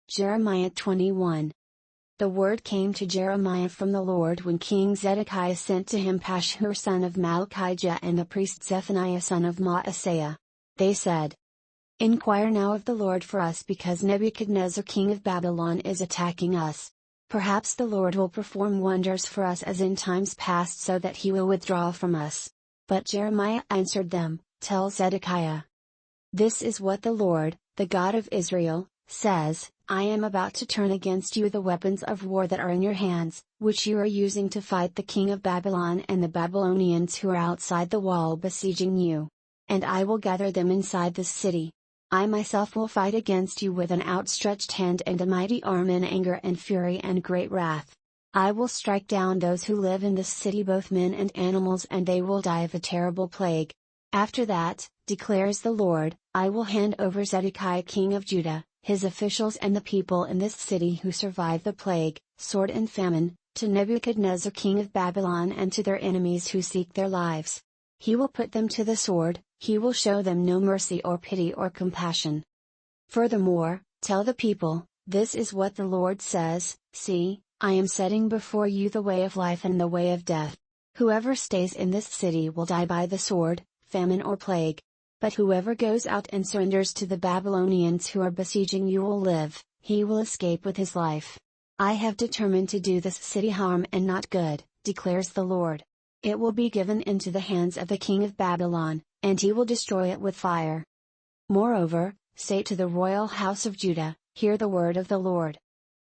Jeremiah 21. The word came to Jeremiah from the Lord when King Zedekiah sent to him Pashhur son of Malchijah and the priest Zephaniah son of Maaseiah. They said, "Inquire now of the Lord for us because Nebuchadnezzar king of Babylon is attacking us. Perhaps the Lord will perform wonders for us as in times past so that he will withdraw from us." But Jeremiah answered them, "Tell Zedekiah. This is what the Lord, the God of Israel, says, I am about to turn against you the weapons of war that are in your hands, which you are using to fight the king of Babylon and the Babylonians who are outside the wall besieging you. And I will gather them inside this city. I myself will fight against you with an outstretched hand and a mighty arm in anger and fury and great wrath. I will strike down those who live in this city, both men and animals, and they will die of a terrible plague. After that, declares the Lord, I will hand over Zedekiah king of Judah, his officials and the people in this city who survive the plague, sword and famine, to Nebuchadnezzar king of Babylon and to their enemies who seek their lives. He will put them to the sword, he will show them no mercy or pity or compassion. Furthermore, tell the people, this is what the Lord says, see, I am setting before you the way of life and the way of death. Whoever stays in this city will die by the sword, famine or plague. But whoever goes out and surrenders to the Babylonians who are besieging you will live, he will escape with his life. I have determined to do this city harm and not good, declares the Lord. It will be given into the hands of the king of Babylon, and he will destroy it with fire. Moreover, say to the royal house of Judah, hear the word of the Lord.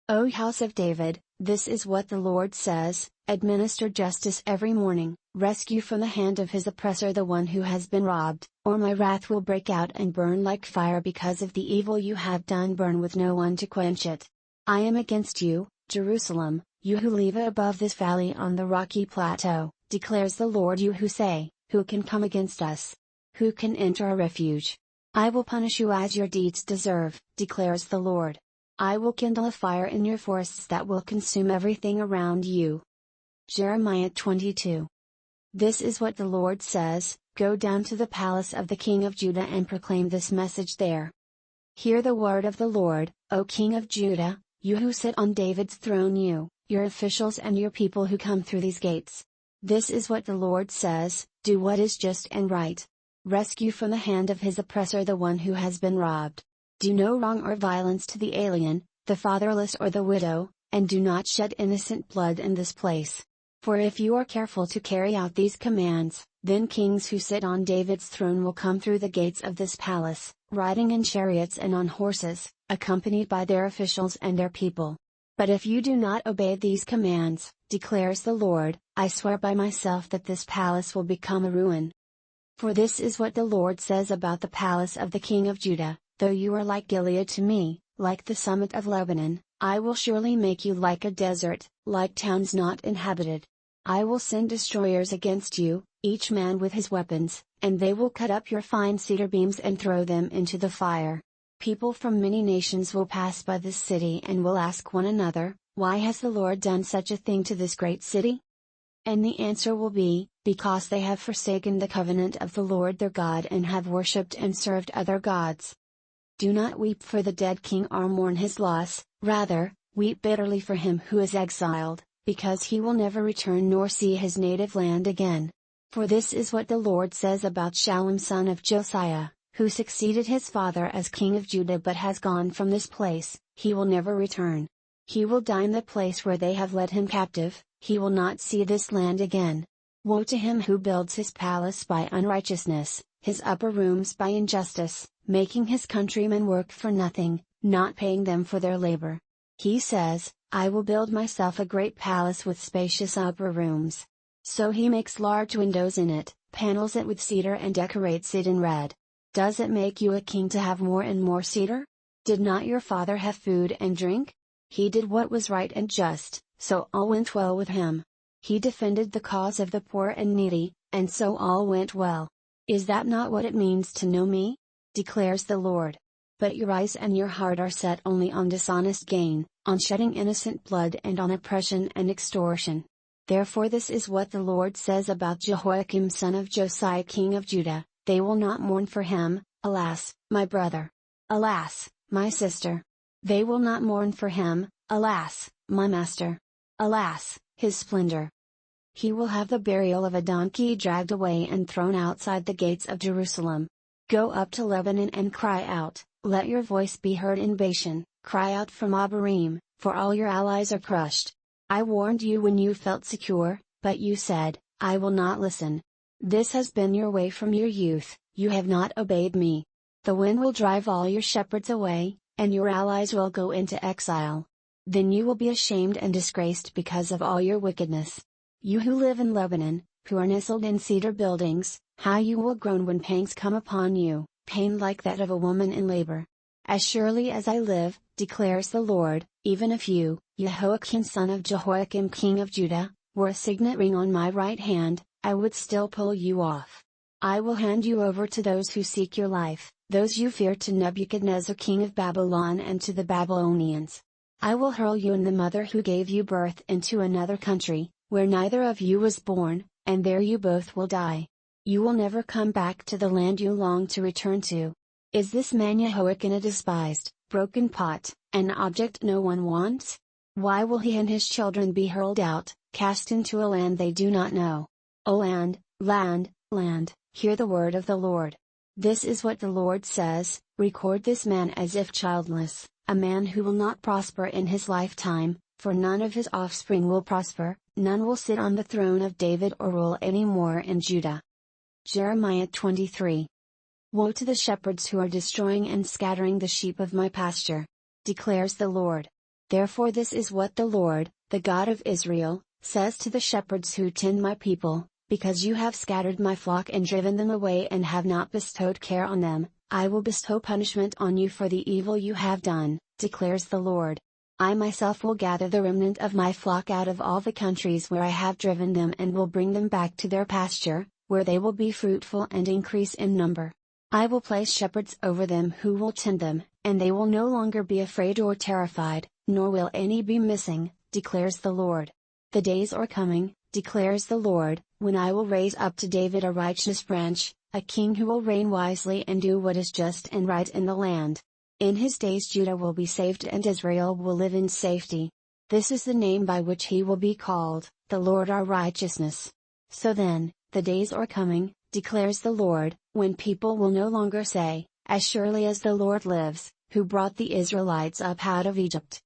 O house of David, this is what the Lord says, administer justice every morning, rescue from the hand of his oppressor the one who has been robbed, or my wrath will break out and burn like fire because of the evil you have done, burn with no one to quench it. I am against you, Jerusalem, you who live above this valley on the rocky plateau, declares the Lord, you who say, who can come against us? Who can enter our refuge? I will punish you as your deeds deserve, declares the Lord. I will kindle a fire in your forests that will consume everything around you. Jeremiah 22. This is what the Lord says, go down to the palace of the king of Judah and proclaim this message there. Hear the word of the Lord, O king of Judah, you who sit on David's throne, you, your officials and your people who come through these gates. This is what the Lord says, do what is just and right. Rescue from the hand of his oppressor the one who has been robbed. Do no wrong or violence to the alien, the fatherless or the widow, and do not shed innocent blood in this place. For if you are careful to carry out these commands, then kings who sit on David's throne will come through the gates of this palace, riding in chariots and on horses, accompanied by their officials and their people. But if you do not obey these commands, declares the Lord, I swear by myself that this palace will become a ruin. For this is what the Lord says about the palace of the king of Judah, though you are like Gilead to me, like the summit of Lebanon, I will surely make you like a desert, like towns not inhabited. I will send destroyers against you, each man with his weapons, and they will cut up your fine cedar beams and throw them into the fire. People from many nations will pass by this city and will ask one another, why has the Lord done such a thing to this great city? And the answer will be, because they have forsaken the covenant of the Lord their God and have worshipped and served other gods. Do not weep for the dead king or mourn his loss, rather, weep bitterly for him who is exiled, because he will never return nor see his native land again. For this is what the Lord says about Shallum son of Josiah, who succeeded his father as king of Judah but has gone from this place, he will never return. He will die in the place where they have led him captive, he will not see this land again. Woe to him who builds his palace by unrighteousness, his upper rooms by injustice, making his countrymen work for nothing, not paying them for their labor. He says, I will build myself a great palace with spacious upper rooms. So he makes large windows in it, panels it with cedar and decorates it in red. Does it make you a king to have more and more cedar? Did not your father have food and drink? He did what was right and just, so all went well with him. He defended the cause of the poor and needy, and so all went well. Is that not what it means to know me? Declares the Lord. But your eyes and your heart are set only on dishonest gain, on shedding innocent blood and on oppression and extortion. Therefore this is what the Lord says about Jehoiakim son of Josiah king of Judah, they will not mourn for him, alas, my brother. Alas, my sister. They will not mourn for him, alas, my master! Alas, his splendor! He will have the burial of a donkey dragged away and thrown outside the gates of Jerusalem. Go up to Lebanon and cry out, let your voice be heard in Bashan, cry out from Abarim, for all your allies are crushed. I warned you when you felt secure, but you said, I will not listen. This has been your way from your youth, you have not obeyed me. The wind will drive all your shepherds away, and your allies will go into exile. Then you will be ashamed and disgraced because of all your wickedness. You who live in Lebanon, who are nestled in cedar buildings, how you will groan when pangs come upon you, pain like that of a woman in labor. As surely as I live, declares the Lord, even if you, Jehoiakim son of Jehoiakim king of Judah, were a signet ring on my right hand, I would still pull you off. I will hand you over to those who seek your life, those you fear, to Nebuchadnezzar king of Babylon and to the Babylonians. I will hurl you and the mother who gave you birth into another country, where neither of you was born, and there you both will die. You will never come back to the land you long to return to. Is this man Jehoiakim a despised, broken pot, an object no one wants? Why will he and his children be hurled out, cast into a land they do not know? O land, land, land, hear the word of the Lord. This is what the Lord says, record this man as if childless, a man who will not prosper in his lifetime, for none of his offspring will prosper, none will sit on the throne of David or rule any more in Judah. Jeremiah 23. Woe to the shepherds who are destroying and scattering the sheep of my pasture, declares the Lord. Therefore this is what the Lord, the God of Israel, says to the shepherds who tend my people, because you have scattered my flock and driven them away and have not bestowed care on them, I will bestow punishment on you for the evil you have done, declares the Lord. I myself will gather the remnant of my flock out of all the countries where I have driven them and will bring them back to their pasture, where they will be fruitful and increase in number. I will place shepherds over them who will tend them, and they will no longer be afraid or terrified, nor will any be missing, declares the Lord. The days are coming, declares the Lord, when I will raise up to David a righteous branch, a king who will reign wisely and do what is just and right in the land. In his days Judah will be saved and Israel will live in safety. This is the name by which he will be called, the Lord our righteousness. So then, the days are coming, declares the Lord, when people will no longer say, as surely as the Lord lives, who brought the Israelites up out of Egypt.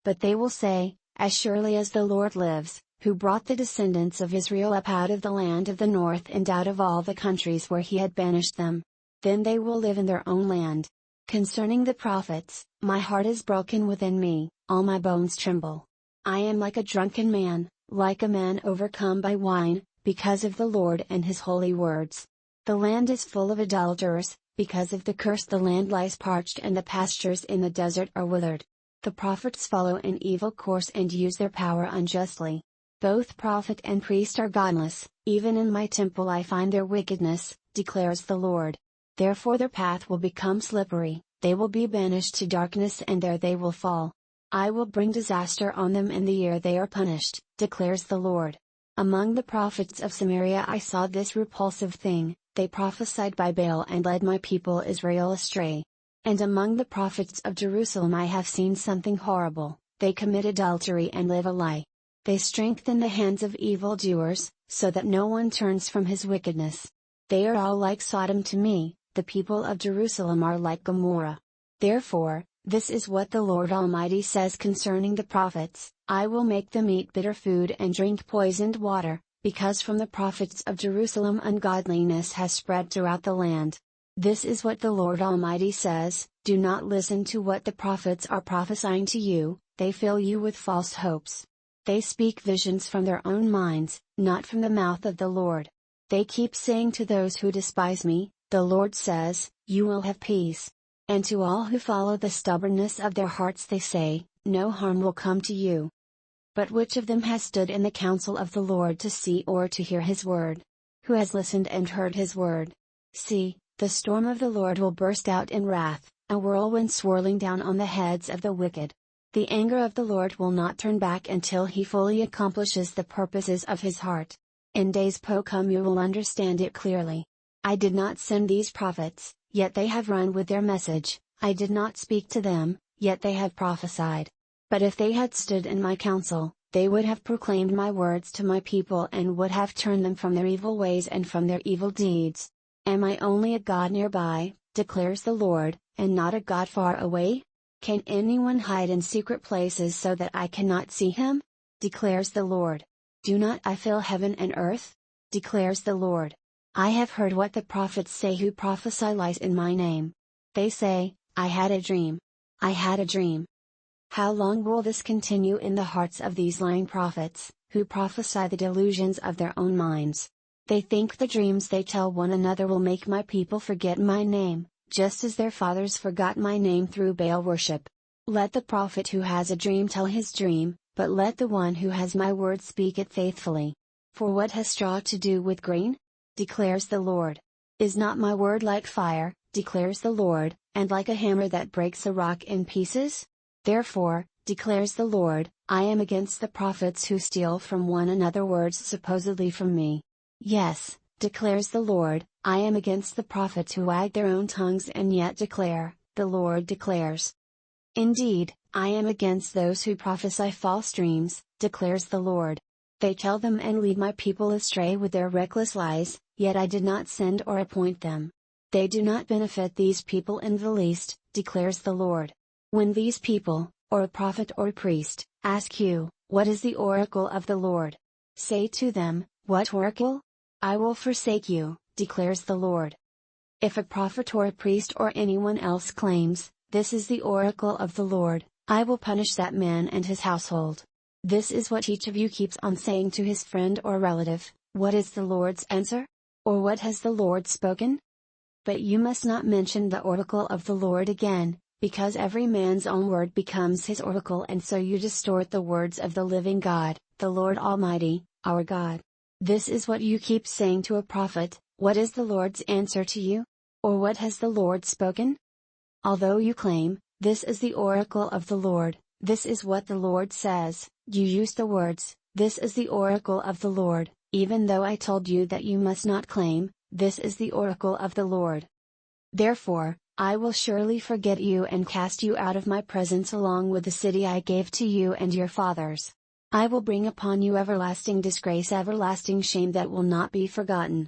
But they will say, as surely as the Lord lives, who brought the descendants of Israel up out of the land of the north and out of all the countries where he had banished them. Then they will live in their own land. Concerning the prophets, my heart is broken within me, all my bones tremble. I am like a drunken man, like a man overcome by wine, because of the Lord and his holy words. The land is full of adulterers, because of the curse the land lies parched and the pastures in the desert are withered. The prophets follow an evil course and use their power unjustly. Both prophet and priest are godless, even in my temple I find their wickedness, declares the Lord. Therefore their path will become slippery, they will be banished to darkness and there they will fall. I will bring disaster on them in the year they are punished, declares the Lord. Among the prophets of Samaria I saw this repulsive thing, they prophesied by Baal and led my people Israel astray. And among the prophets of Jerusalem I have seen something horrible, they commit adultery and live a lie. They strengthen the hands of evildoers, so that no one turns from his wickedness. They are all like Sodom to me, the people of Jerusalem are like Gomorrah. Therefore, this is what the Lord Almighty says concerning the prophets, I will make them eat bitter food and drink poisoned water, because from the prophets of Jerusalem ungodliness has spread throughout the land. This is what the Lord Almighty says, do not listen to what the prophets are prophesying to you, they fill you with false hopes. They speak visions from their own minds, not from the mouth of the Lord. They keep saying to those who despise me, the Lord says, you will have peace. And to all who follow the stubbornness of their hearts they say, no harm will come to you. But which of them has stood in the counsel of the Lord to see or to hear his word? Who has listened and heard his word? See, the storm of the Lord will burst out in wrath, a whirlwind swirling down on the heads of the wicked. The anger of the Lord will not turn back until he fully accomplishes the purposes of his heart. In days to come you will understand it clearly. I did not send these prophets, yet they have run with their message, I did not speak to them, yet they have prophesied. But if they had stood in my counsel, they would have proclaimed my words to my people and would have turned them from their evil ways and from their evil deeds. Am I only a God nearby, declares the Lord, and not a God far away? Can anyone hide in secret places so that I cannot see him? Declares the Lord. Do not I fill heaven and earth? Declares the Lord. I have heard what the prophets say who prophesy lies in my name. They say, I had a dream. I had a dream. How long will this continue in the hearts of these lying prophets, who prophesy the delusions of their own minds? They think the dreams they tell one another will make my people forget my name, just as their fathers forgot my name through Baal worship. Let the prophet who has a dream tell his dream, but let the one who has my word speak it faithfully. For what has straw to do with grain? Declares the Lord. Is not my word like fire, declares the Lord, and like a hammer that breaks a rock in pieces? Therefore, declares the Lord, I am against the prophets who steal from one another words supposedly from me. Yes, declares the Lord, I am against the prophets who wag their own tongues and yet declare, the Lord declares. Indeed, I am against those who prophesy false dreams, declares the Lord. They tell them and lead my people astray with their reckless lies, yet I did not send or appoint them. They do not benefit these people in the least, declares the Lord. When these people, or a prophet or a priest, ask you, what is the oracle of the Lord? Say to them, what oracle? I will forsake you, declares the Lord. If a prophet or a priest or anyone else claims, this is the oracle of the Lord, I will punish that man and his household. This is what each of you keeps on saying to his friend or relative, what is the Lord's answer? Or what has the Lord spoken? But you must not mention the oracle of the Lord again, because every man's own word becomes his oracle and so you distort the words of the living God, the Lord Almighty, our God. This is what you keep saying to a prophet, what is the Lord's answer to you? Or what has the Lord spoken? Although you claim, this is the oracle of the Lord, this is what the Lord says, you use the words, this is the oracle of the Lord, even though I told you that you must not claim, this is the oracle of the Lord. Therefore, I will surely forget you and cast you out of my presence along with the city I gave to you and your fathers. I will bring upon you everlasting disgrace, everlasting shame that will not be forgotten.